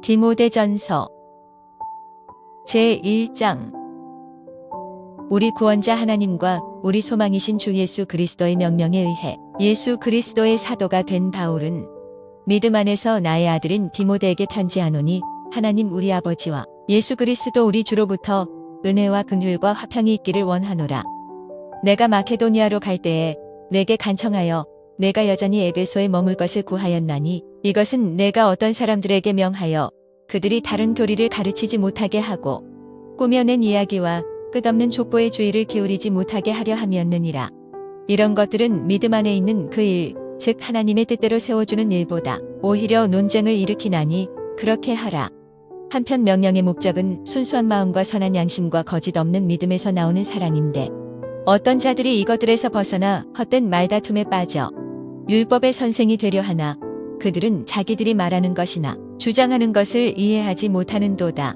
디모데전서 제1장. 우리 구원자 하나님과 우리 소망이신 주 예수 그리스도의 명령에 의해 예수 그리스도의 사도가 된 바울은 믿음 안에서 나의 아들인 디모데에게 편지하노니, 하나님 우리 아버지와 예수 그리스도 우리 주로부터 은혜와 긍휼과 화평이 있기를 원하노라. 내가 마케도니아로 갈 때에 내게 간청하여 내가 여전히 에베소에 머물 것을 구하였나니, 이것은 내가 어떤 사람들에게 명하여 그들이 다른 교리를 가르치지 못하게 하고 꾸며낸 이야기와 끝없는 족보의 주의를 기울이지 못하게 하려 함이었느니라. 이런 것들은 믿음 안에 있는 그 일, 즉 하나님의 뜻대로 세워주는 일보다 오히려 논쟁을 일으키나니 그렇게 하라. 한편 명령의 목적은 순수한 마음과 선한 양심과 거짓 없는 믿음에서 나오는 사랑인데, 어떤 자들이 이것들에서 벗어나 헛된 말다툼에 빠져 율법의 선생이 되려 하나 그들은 자기들이 말하는 것이나 주장하는 것을 이해하지 못하는도다.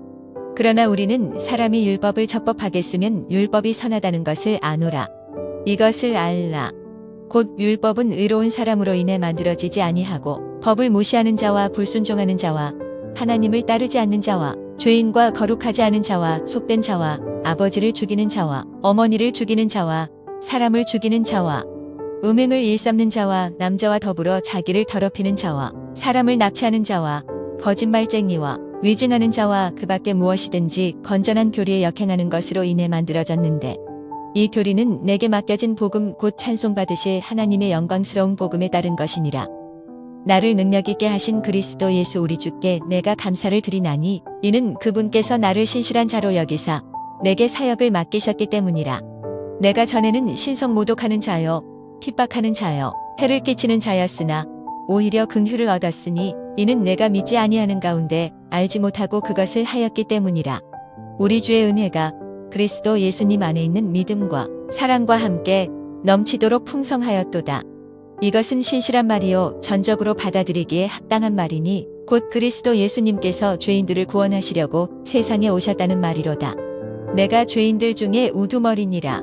그러나 우리는 사람이 율법을 적법하겠으면 율법이 선하다는 것을 아노라. 이것을 알라. 곧 율법은 의로운 사람으로 인해 만들어지지 아니하고 법을 무시하는 자와 불순종하는 자와 하나님을 따르지 않는 자와 죄인과 거룩하지 않은 자와 속된 자와 아버지를 죽이는 자와 어머니를 죽이는 자와 사람을 죽이는 자와 음행을 일삼는 자와 남자와 더불어 자기를 더럽히는 자와 사람을 납치하는 자와 거짓말쟁이와 위증하는 자와 그 밖에 무엇이든지 건전한 교리에 역행하는 것으로 인해 만들어졌는데, 이 교리는 내게 맡겨진 복음 곧 찬송받으실 하나님의 영광스러운 복음에 따른 것이니라. 나를 능력 있게 하신 그리스도 예수 우리 주께 내가 감사를 드리나니, 이는 그분께서 나를 신실한 자로 여기사 내게 사역을 맡기셨기 때문이라. 내가 전에는 신성 모독하는 자여 핍박하는 자여 해를 끼치는 자였으나 오히려 긍휼을 얻었으니, 이는 내가 믿지 아니하는 가운데 알지 못하고 그것을 하였기 때문이라. 우리 주의 은혜가 그리스도 예수님 안에 있는 믿음과 사랑과 함께 넘치도록 풍성하였도다. 이것은 신실한 말이요 전적으로 받아들이기에 합당한 말이니, 곧 그리스도 예수님께서 죄인들을 구원하시려고 세상에 오셨다는 말이로다. 내가 죄인들 중에 우두머리니라.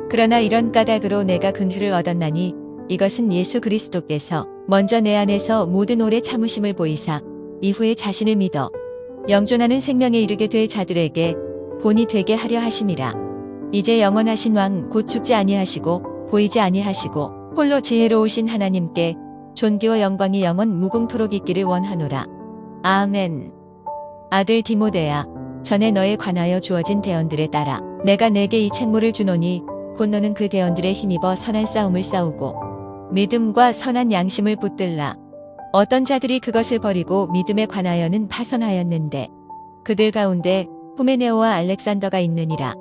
그러나 이런 까닭으로 내가 긍휼을 얻었나니, 이것은 예수 그리스도께서 먼저 내 안에서 모든 오래 참으심을 보이사 이후에 자신을 믿어 영존하는 생명에 이르게 될 자들에게 본이 되게 하려 하심이라. 이제 영원하신 왕 곧 죽지 아니하시고 보이지 아니하시고 홀로 지혜로우신 하나님께 존귀와 영광이 영원 무궁토록 있기를 원하노라. 아멘. 아들 디모데야, 전에 너에 관하여 주어진 대언들에 따라 내가 내게 이 책무를 주노니, 곧 너는 그 대언들에 힘입어 선한 싸움을 싸우고 믿음과 선한 양심을 붙들라. 어떤 자들이 그것을 버리고 믿음에 관하여는 파선하였는데, 그들 가운데 후메네오와 알렉산더가 있느니라.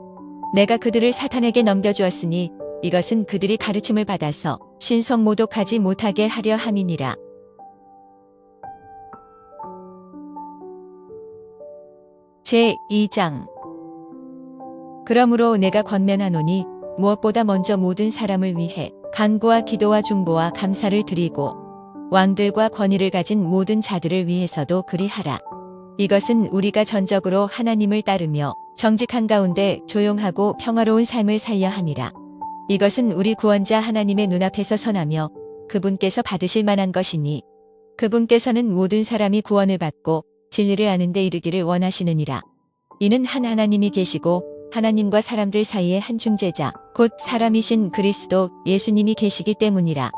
내가 그들을 사탄에게 넘겨주었으니 이것은 그들이 가르침을 받아서 신성 모독하지 못하게 하려 함이니라. 제2장. 그러므로 내가 권면하노니, 무엇보다 먼저 모든 사람을 위해 간구와 기도와 중보와 감사를 드리고 왕들과 권위를 가진 모든 자들을 위해서도 그리하라. 이것은 우리가 전적으로 하나님을 따르며 정직한 가운데 조용하고 평화로운 삶을 살려 함이라. 이것은 우리 구원자 하나님의 눈앞에서 선하며 그분께서 받으실 만한 것이니, 그분께서는 모든 사람이 구원을 받고 진리를 아는 데 이르기를 원하시느니라. 이는 한 하나님이 계시고 하나님과 사람들 사이에 한 중재자 곧 사람이신 그리스도 예수님이 계시기 때문이라.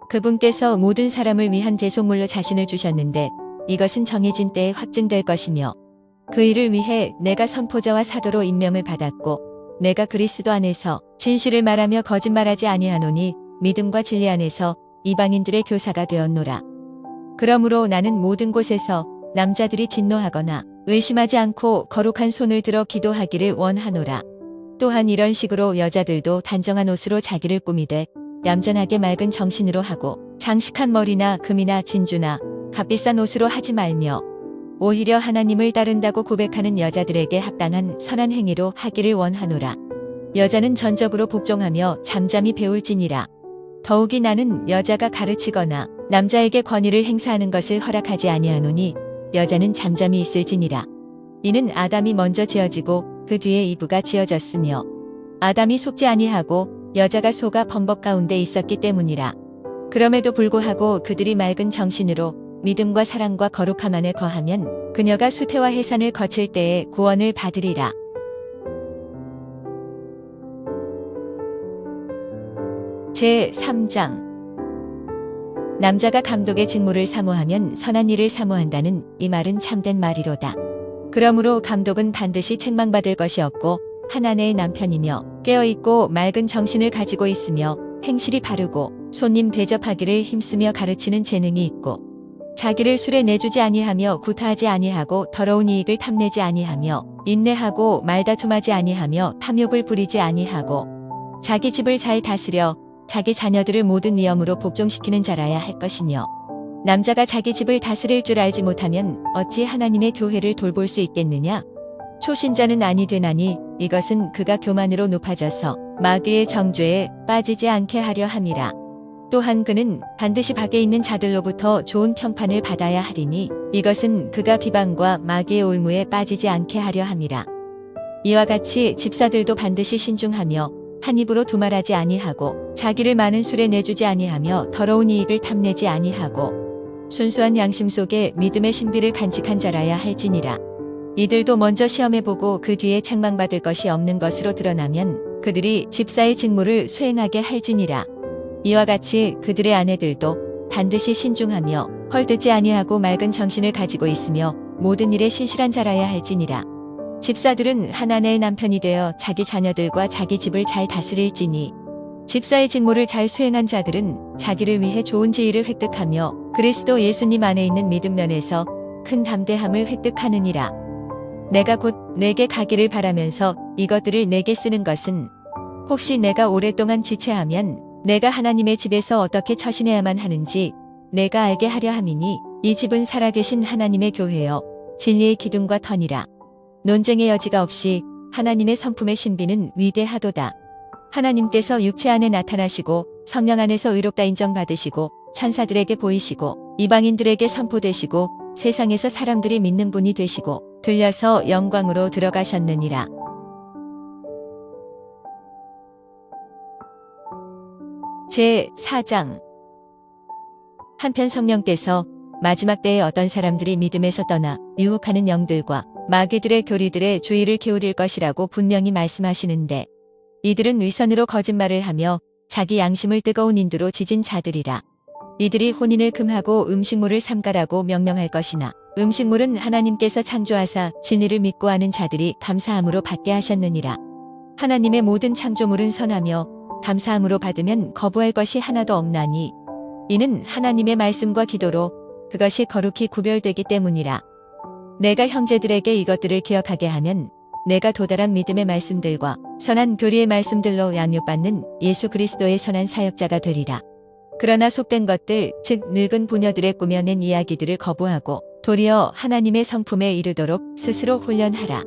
그분께서 모든 사람을 위한 대속물로 자신을 주셨는데, 이것은 정해진 때에 확증될 것이며, 그 일을 위해 내가 선포자와 사도로 임명을 받았고, 내가 그리스도 안에서 진실을 말하며 거짓말하지 아니하노니 믿음과 진리 안에서 이방인들의 교사가 되었노라. 그러므로 나는 모든 곳에서 남자들이 진노하거나 의심하지 않고 거룩한 손을 들어 기도하기를 원하노라. 또한 이런 식으로 여자들도 단정한 옷으로 자기를 꾸미되 얌전하게 맑은 정신으로 하고, 장식한 머리나 금이나 진주나 값비싼 옷으로 하지 말며, 오히려 하나님을 따른다고 고백하는 여자들에게 합당한 선한 행위로 하기를 원하노라. 여자는 전적으로 복종하며 잠잠히 배울지니라. 더욱이 나는 여자가 가르치거나 남자에게 권위를 행사하는 것을 허락하지 아니하노니, 여자는 잠잠히 있을지니라. 이는 아담이 먼저 지어지고 그 뒤에 이브가 지어졌으며, 아담이 속지 아니하고 여자가 속아 범법 가운데 있었기 때문이라. 그럼에도 불구하고 그들이 맑은 정신으로 믿음과 사랑과 거룩함 안에 거하면 그녀가 수태와 해산을 거칠 때에 구원을 받으리라. 제3장 남자가 감독의 직무를 사모하면 선한 일을 사모한다는 이 말은 참된 말이로다. 그러므로 감독은 반드시 책망받을 것이 없고 한 아내의 남편이며 깨어있고 맑은 정신을 가지고 있으며 행실이 바르고 손님 대접하기를 힘쓰며 가르치는 재능이 있고 자기를 술에 내주지 아니하며 구타하지 아니하고 더러운 이익을 탐내지 아니하며 인내하고 말다툼하지 아니하며 탐욕을 부리지 아니하고 자기 집을 잘 다스려 자기 자녀들을 모든 위엄으로 복종시키는 자라야 할 것이며 남자가 자기 집을 다스릴 줄 알지 못하면 어찌 하나님의 교회를 돌볼 수 있겠느냐? 초신자는 아니 되나니 이것은 그가 교만으로 높아져서 마귀의 정죄에 빠지지 않게 하려 함이라. 또한 그는 반드시 밖에 있는 자들로부터 좋은 평판을 받아야 하리니 이것은 그가 비방과 마귀의 올무에 빠지지 않게 하려 함이라. 이와 같이 집사들도 반드시 신중하며 한 입으로 두말하지 아니하고 자기를 많은 술에 내주지 아니하며 더러운 이익을 탐내지 아니하고 순수한 양심 속에 믿음의 신비를 간직한 자라야 할지니라. 이들도 먼저 시험해보고 그 뒤에 책망받을 것이 없는 것으로 드러나면 그들이 집사의 직무를 수행하게 할지니라. 이와 같이 그들의 아내들도 반드시 신중하며 헐뜯지 아니하고 맑은 정신을 가지고 있으며 모든 일에 신실한 자라야 할지니라. 집사들은 한 아내의 남편이 되어 자기 자녀들과 자기 집을 잘 다스릴지니 집사의 직무를 잘 수행한 자들은 자기를 위해 좋은 지위를 획득하며 그리스도 예수님 안에 있는 믿음 면에서 큰 담대함을 획득하느니라. 내가 곧 내게 가기를 바라면서 이것들을 내게 쓰는 것은 혹시 내가 오랫동안 지체하면 내가 하나님의 집에서 어떻게 처신해야만 하는지 내가 알게 하려 함이니 이 집은 살아계신 하나님의 교회여 진리의 기둥과 터니라. 논쟁의 여지가 없이 하나님의 성품의 신비는 위대하도다. 하나님께서 육체 안에 나타나시고 성령 안에서 의롭다 인정받으시고 천사들에게 보이시고 이방인들에게 선포되시고 세상에서 사람들이 믿는 분이 되시고 들려서 영광으로 들어가셨느니라. 제4장 한편 성령께서 마지막 때에 어떤 사람들이 믿음에서 떠나 유혹하는 영들과 마귀들의 교리들의 주의를 기울일 것이라고 분명히 말씀하시는데 이들은 위선으로 거짓말을 하며 자기 양심을 뜨거운 인두로 지진 자들이라. 이들이 혼인을 금하고 음식물을 삼가라고 명령할 것이나 음식물은 하나님께서 창조하사 진리를 믿고 하는 자들이 감사함으로 받게 하셨느니라. 하나님의 모든 창조물은 선하며 감사함으로 받으면 거부할 것이 하나도 없나니 이는 하나님의 말씀과 기도로 그것이 거룩히 구별되기 때문이라. 내가 형제들에게 이것들을 기억하게 하면 내가 도달한 믿음의 말씀들과 선한 교리의 말씀들로 양육받는 예수 그리스도의 선한 사역자가 되리라. 그러나 속된 것들 즉 늙은 부녀들의 꾸며낸 이야기들을 거부하고 도리어 하나님의 성품에 이르도록 스스로 훈련하라.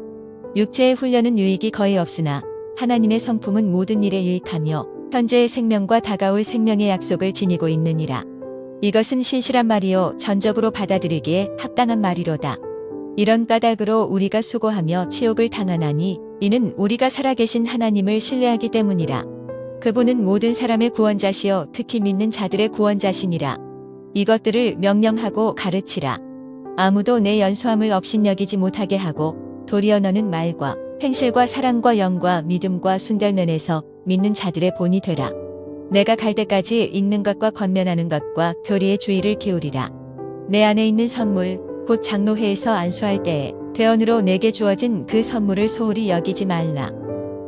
육체의 훈련은 유익이 거의 없으나 하나님의 성품은 모든 일에 유익하며 현재의 생명과 다가올 생명의 약속을 지니고 있느니라. 이것은 신실한 말이요 전적으로 받아들이기에 합당한 말이로다. 이런 까닭으로 우리가 수고하며 치욕을 당하나니 이는 우리가 살아계신 하나님을 신뢰하기 때문이라. 그분은 모든 사람의 구원자시여 특히 믿는 자들의 구원자시니라. 이것들을 명령하고 가르치라. 아무도 내 연소함을 업신여기지 못하게 하고 도리어 너는 말과 행실과 사랑과 영과 믿음과 순결면에서 믿는 자들의 본이 되라. 내가 갈 때까지 읽는 것과 권면하는 것과 교리의 주의를 기울이라. 내 안에 있는 선물 곧 장로회에서 안수할 때에 대언으로 내게 주어진 그 선물을 소홀히 여기지 말라.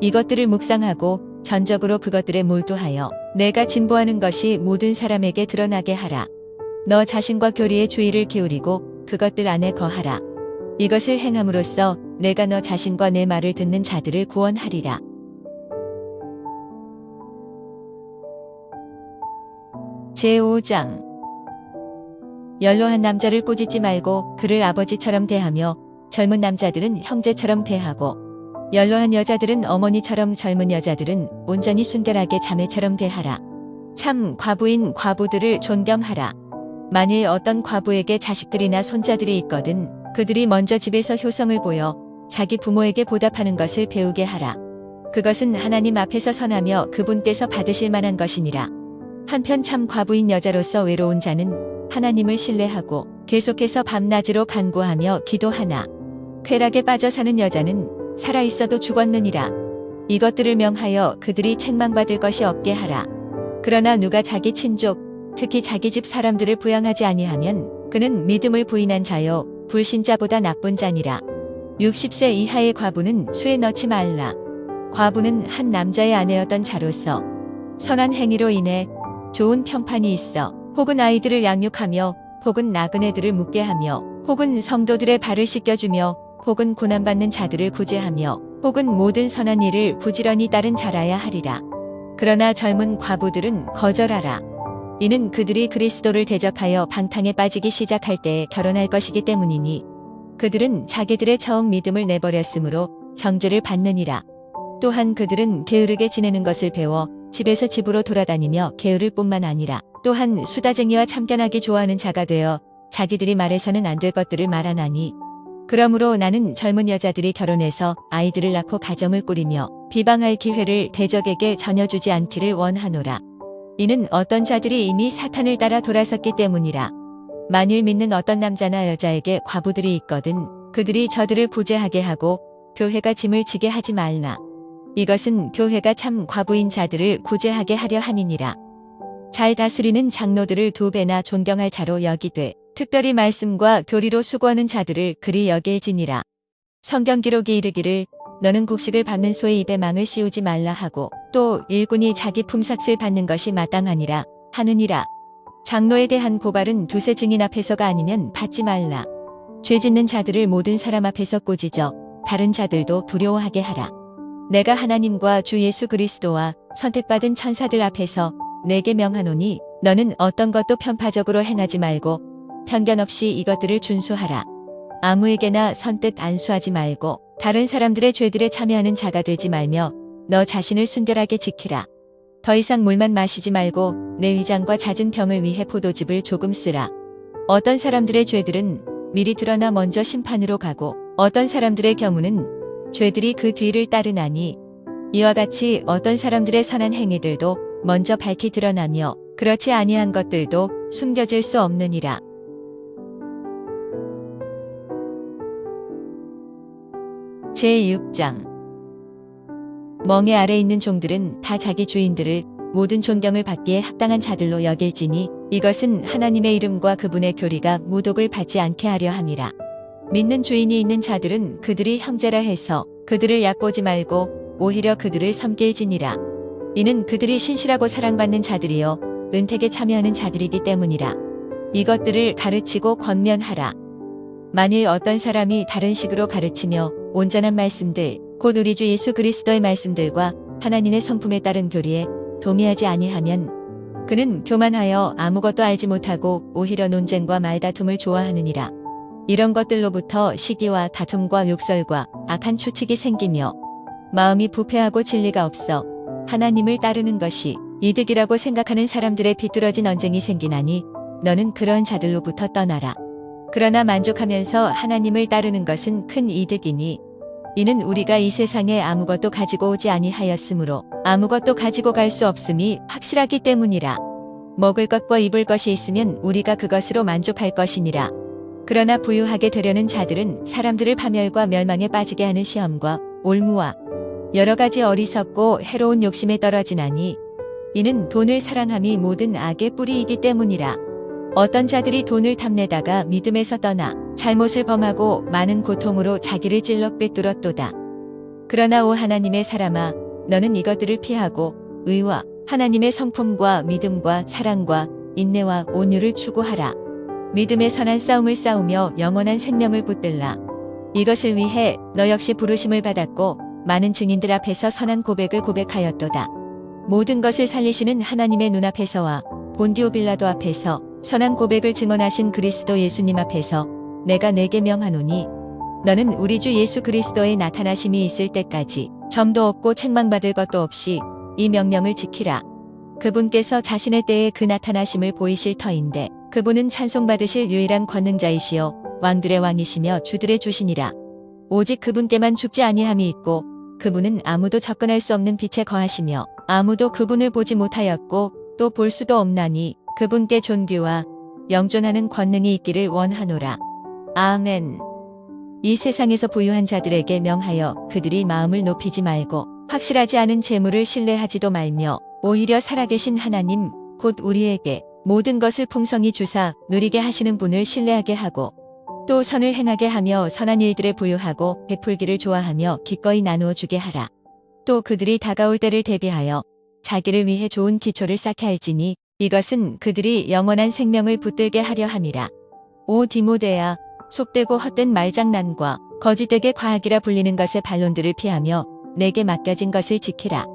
이것들을 묵상하고 전적으로 그것들에 몰두하여 내가 진보하는 것이 모든 사람에게 드러나게 하라. 너 자신과 교리의 주의를 기울이고 그것들 안에 거하라. 이것을 행함으로써 내가 너 자신과 내 말을 듣는 자들을 구원하리라. 제5장 연로한 남자를 꾸짖지 말고 그를 아버지처럼 대하며 젊은 남자들은 형제처럼 대하고 연로한 여자들은 어머니처럼 젊은 여자들은 온전히 순결하게 자매처럼 대하라. 참 과부인 과부들을 존경하라. 만일 어떤 과부에게 자식들이나 손자들이 있거든 그들이 먼저 집에서 효성을 보여 자기 부모에게 보답하는 것을 배우게 하라. 그것은 하나님 앞에서 선하며 그분께서 받으실 만한 것이니라. 한편 참 과부인 여자로서 외로운 자는 하나님을 신뢰하고 계속해서 밤낮으로 간구하며 기도하나 쾌락에 빠져 사는 여자는 살아있어도 죽었느니라. 이것들을 명하여 그들이 책망받을 것이 없게 하라. 그러나 누가 자기 친족 특히 자기 집 사람들을 부양하지 아니하면 그는 믿음을 부인한 자요 불신자보다 나쁜 자니라. 60세 이하의 과부는 수에 넣지 말라. 과부는 한 남자의 아내였던 자로서 선한 행위로 인해 좋은 평판이 있어 혹은 아이들을 양육하며 혹은 나그네들을 묵게 하며 혹은 성도들의 발을 씻겨주며 혹은 고난받는 자들을 구제하며 혹은 모든 선한 일을 부지런히 따른 자라야 하리라. 그러나 젊은 과부들은 거절하라. 이는 그들이 그리스도를 대적하여 방탕에 빠지기 시작할 때에 결혼할 것이기 때문이니 그들은 자기들의 처음 믿음을 내버렸으므로 정죄를 받느니라. 또한 그들은 게으르게 지내는 것을 배워 집에서 집으로 돌아다니며 게으를 뿐만 아니라 또한 수다쟁이와 참견하기 좋아하는 자가 되어 자기들이 말해서는 안 될 것들을 말하나니 그러므로 나는 젊은 여자들이 결혼해서 아이들을 낳고 가정을 꾸리며 비방할 기회를 대적에게 전혀 주지 않기를 원하노라. 이는 어떤 자들이 이미 사탄을 따라 돌아섰기 때문이라. 만일 믿는 어떤 남자나 여자에게 과부들이 있거든 그들이 저들을 부재하게 하고 교회가 짐을 지게 하지 말라. 이것은 교회가 참 과부인 자들을 구제하게 하려 함이니라. 잘 다스리는 장로들을 2배나 존경할 자로 여기되 특별히 말씀과 교리로 수고하는 자들을 그리 여길지니라. 성경 기록이 이르기를 너는 곡식을 밟는 소의 입에 망을 씌우지 말라 하고 또 일꾼이 자기 품삯을 받는 것이 마땅하니라 하느니라. 장로에 대한 고발은 두세 증인 앞에서가 아니면 받지 말라. 죄 짓는 자들을 모든 사람 앞에서 꾸짖어 다른 자들도 두려워하게 하라. 내가 하나님과 주 예수 그리스도와 선택받은 천사들 앞에서 내게 명하노니 너는 어떤 것도 편파적으로 행하지 말고 편견 없이 이것들을 준수하라. 아무에게나 선뜻 안수하지 말고 다른 사람들의 죄들에 참여하는 자가 되지 말며 너 자신을 순결하게 지키라. 더 이상 물만 마시지 말고 내 위장과 잦은 병을 위해 포도즙을 조금 쓰라. 어떤 사람들의 죄들은 미리 드러나 먼저 심판으로 가고 어떤 사람들의 경우는 죄들이 그 뒤를 따르나니 이와 같이 어떤 사람들의 선한 행위들도 먼저 밝히 드러나며 그렇지 아니한 것들도 숨겨질 수 없느니라. 제6장 멍에 아래 있는 종들은 다 자기 주인들을 모든 존경을 받기에 합당한 자들로 여길지니 이것은 하나님의 이름과 그분의 교리가 무독을 받지 않게 하려 함이라. 믿는 주인이 있는 자들은 그들이 형제라 해서 그들을 얕보지 말고 오히려 그들을 섬길지니라. 이는 그들이 신실하고 사랑받는 자들이요 은택에 참여하는 자들이기 때문이라. 이것들을 가르치고 권면하라. 만일 어떤 사람이 다른 식으로 가르치며 온전한 말씀들 곧 우리 주 예수 그리스도의 말씀들과 하나님의 성품에 따른 교리에 동의하지 아니하면 그는 교만하여 아무것도 알지 못하고 오히려 논쟁과 말다툼을 좋아하느니라. 이런 것들로부터 시기와 다툼과 욕설과 악한 추측이 생기며 마음이 부패하고 진리가 없어 하나님을 따르는 것이 이득이라고 생각하는 사람들의 비뚤어진 언쟁이 생기나니 너는 그런 자들로부터 떠나라. 그러나 만족하면서 하나님을 따르는 것은 큰 이득이니 이는 우리가 이 세상에 아무것도 가지고 오지 아니하였으므로 아무것도 가지고 갈 수 없음이 확실하기 때문이라. 먹을 것과 입을 것이 있으면 우리가 그것으로 만족할 것이니라. 그러나 부유하게 되려는 자들은 사람들을 파멸과 멸망에 빠지게 하는 시험과 올무와 여러 가지 어리석고 해로운 욕심에 떨어지나니 이는 돈을 사랑함이 모든 악의 뿌리이기 때문이라. 어떤 자들이 돈을 탐내다가 믿음에서 떠나 잘못을 범하고 많은 고통으로 자기를 찔러 꿰뚫었도다. 그러나 오 하나님의 사람아 너는 이것들을 피하고 의와 하나님의 성품과 믿음과 사랑과 인내와 온유를 추구하라. 믿음의 선한 싸움을 싸우며 영원한 생명을 붙들라. 이것을 위해 너 역시 부르심을 받았고 많은 증인들 앞에서 선한 고백을 고백하였도다. 모든 것을 살리시는 하나님의 눈앞에서와 본디오 빌라도 앞에서 선한 고백을 증언하신 그리스도 예수님 앞에서 내가 내게 명하노니 너는 우리 주 예수 그리스도의 나타나심이 있을 때까지 점도 없고 책망받을 것도 없이 이 명령을 지키라. 그분께서 자신의 때에 그 나타나심을 보이실 터인데 그분은 찬송받으실 유일한 권능자이시요 왕들의 왕이시며 주들의 주시니라. 오직 그분께만 죽지 아니함이 있고 그분은 아무도 접근할 수 없는 빛에 거하시며 아무도 그분을 보지 못하였고 또 볼 수도 없나니 그분께 존귀와 영존하는 권능이 있기를 원하노라. 아멘. 이 세상에서 부유한 자들에게 명하여 그들이 마음을 높이지 말고 확실하지 않은 재물을 신뢰하지도 말며 오히려 살아계신 하나님 곧 우리에게 모든 것을 풍성히 주사 누리게 하시는 분을 신뢰하게 하고 또 선을 행하게 하며 선한 일들에 부유하고 베풀기를 좋아하며 기꺼이 나누어 주게 하라. 또 그들이 다가올 때를 대비하여 자기를 위해 좋은 기초를 쌓게 할지니 이것은 그들이 영원한 생명을 붙들게 하려 함이라. 오 디모데야, 속되고 헛된 말장난과 거짓되게 과학이라 불리는 것의 반론들을 피하며 내게 맡겨진 것을 지키라.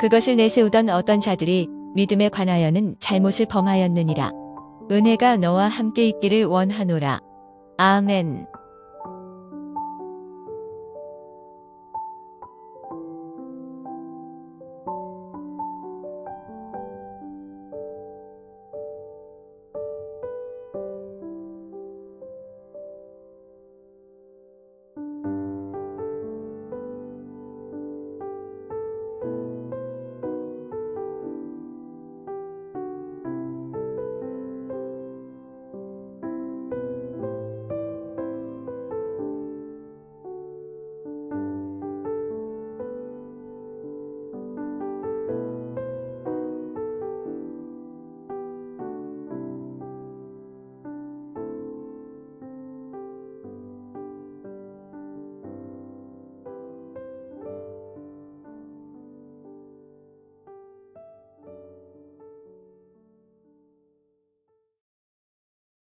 그것을 내세우던 어떤 자들이 믿음에 관하여는 잘못을 범하였느니라. 은혜가 너와 함께 있기를 원하노라. 아멘.